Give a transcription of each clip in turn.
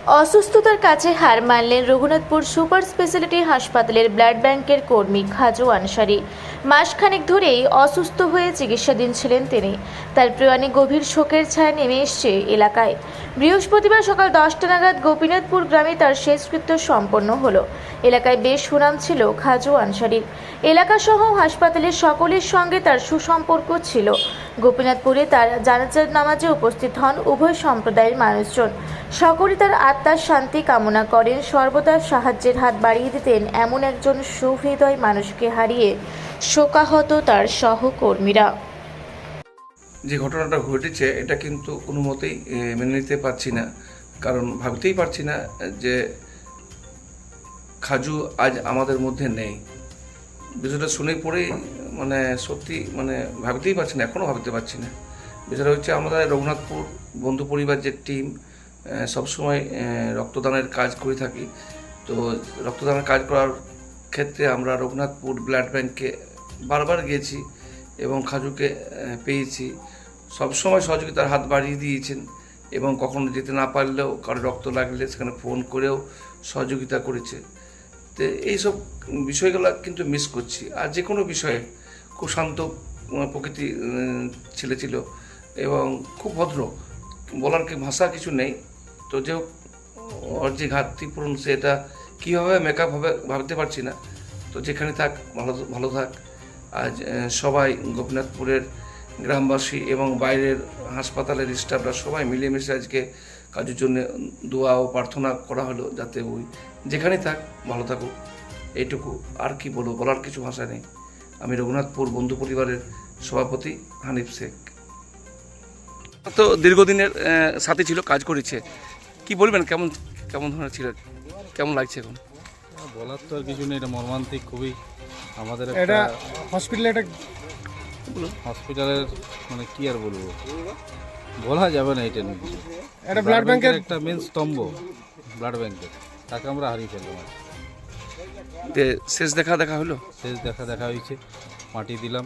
অসুস্থতার কাছে হার মানলেন Raghunathpur super speciality হাসপাতালের ব্লাড ব্যাংকের কর্মী খাজু আনসারি। মাসখানেক ধরেই অসুস্থ হয়ে চিকিৎসাধীন ছিলেন তিনি। তার প্রয়াণে গভীর শোকের ছায়া নেমে এসছে এলাকায়। বৃহস্পতিবার সকাল 10টা নাগাদ গোপীনাথপুর গ্রামে তার শেষকৃত্য সম্পন্ন হলো। এলাকায় বেশ সুনাম ছিল খাজু আনসারির। এলাকাসহ হাসপাতালের সকলের সঙ্গে তার সুসম্পর্ক ছিল। গোপীনাথপুরে তার জানাজার নামাজে উপস্থিত হন উভয় সম্প্রদায়ের মানুষজন। সকলে তার আত্মার শান্তি কামনা করেন। সর্বদা সাহায্যের হাত বাড়িয়ে দিতেন এমন একজন সুহৃদয় মানুষকে হারিয়ে শোকাহত তার সহকর্মীরা। যে ঘটনাটা ঘটেছে এটা কিন্তু কোনো মতেই মেনে নিতে পারছি না, কারণ ভাবতেই পারছি না যে খাজু আজ আমাদের মধ্যে নেই। বিষয়টা শুনে পড়েই সত্যি ভাবতেই পারছি না, এখনও ভাবতে পারছি না। বিষয়টা হচ্ছে আমাদের রঘুনাথপুর বন্ধু পরিবার যে টিম সবসময় রক্তদানের কাজ করে থাকি। তো রক্তদানের কাজ করার ক্ষেত্রে আমরা রঘুনাথপুর ব্লাড ব্যাংকে বারবার গিয়েছি এবং খাজুকে পেয়েছি। সবসময় সহযোগিতার হাত বাড়িয়ে দিয়েছেন এবং কখনো যেতে না পারলেও কারো রক্ত লাগলে সেখানে ফোন করেও সহযোগিতা করেছে। তো এইসব বিষয়গুলো কিন্তু মিস করছি। আর যে কোনো বিষয়ে খুব শান্ত প্রকৃতি ছেলে ছিল এবং খুব ভদ্র, বলার কি ভাষা কিছু নেই। তো যে ওর যে ঘাটতি পূরণ সেটা কীভাবে মেকআপ হবে ভাবতে পারছি না। তো যেখানে থাক ভালো থাক। আজ সবাই গোপীনাথপুরের গ্রামবাসী এবং বাইরের হাসপাতালের স্টাফরা সবাই মিলেমিশে আজকে কাজের জন্য দোয়া ও প্রার্থনা করা হলো, যাতে ওই যেখানে থাক ভালো থাকুক। এইটুকু, আর কি বলবো, বলার কিছু ভাষা নেই। আমি রঘুনাথপুর বন্ধু পরিবারের সভাপতি হানিফ শেখ। তো দীর্ঘদিনের সাথে ছিল, কাজ করেছে, কি বলবেন, কেমন কেমন ধরনের ছিল, কেমন লাগছে এখন? বলার তো আর কিছু নেই, এটা মর্মান্তিক খুবই। আমাদের এটা হসপিটালের কি আর বলবো, বলা যাবে না এটা নিয়ে কিছু। এটা ব্লাড ব্যাংকের একটা মেন স্তম্ভ, ব্লাড ব্যাংকের, তাকে আমরা হারিয়ে ফেললাম। শেষ দেখা হলো, শেষ দেখা হয়েছে, মাটি দিলাম,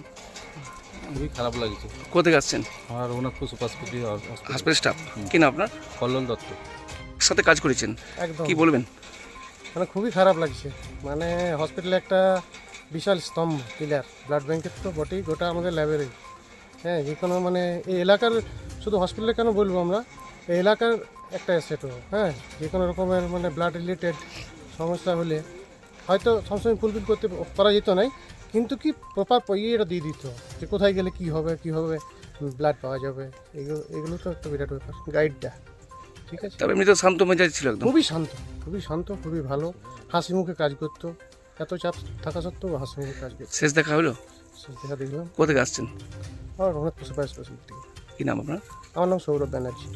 খুবই খারাপ লাগছে। কোথায় আসছেন? আমার রঘুনাথপুর সুপার স্পেশালিটি হাসপাতাল স্টাফ। কি না আপনার? কল্লোল দত্ত। সাথে কাজ করেছেন, একদম কি বলবেন? খুবই খারাপ লাগছে। হসপিটালে একটা বিশাল স্তম্ভ, পিলার, ব্লাড ব্যাংকের তো বটেই, গোটা আমাদের ল্যাবেরই। হ্যাঁ, যে কোনো এই এলাকার, শুধু হসপিটালে কেন বলবো, আমরা এই এলাকার একটা অ্যাসেটও। হ্যাঁ, যে কোনো রকমের ব্লাড রিলেটেড সমস্যা হলে হয়তো সবসময় ফুলফিল করা যেত নাই, কিন্তু কি প্রপার ইয়েটা দিয়ে দিত যে কোথায় গেলে কীভাবে ব্লাড পাওয়া যাবে। এগুলো তো একটা বিরাট ব্যাপার, গাইডটা। ঠিক আছে, তবে এমনি তো শান্ত মেজাজ ছিল একদম। খুবই শান্ত, খুবই ভালো, হাসি মুখে কাজ করতো। এত চাপ থাকা সত্ত্বেও হাসি মুখে কাজ করতো। শেষ দেখা হলো, শেষ দেখা দেখলাম। কোথায় আসছেন? আমার রঘুনাথপুর সুপার স্পেশালিটি। কি নাম আপনার? আমার নাম সৌরভ ব্যানার্জি।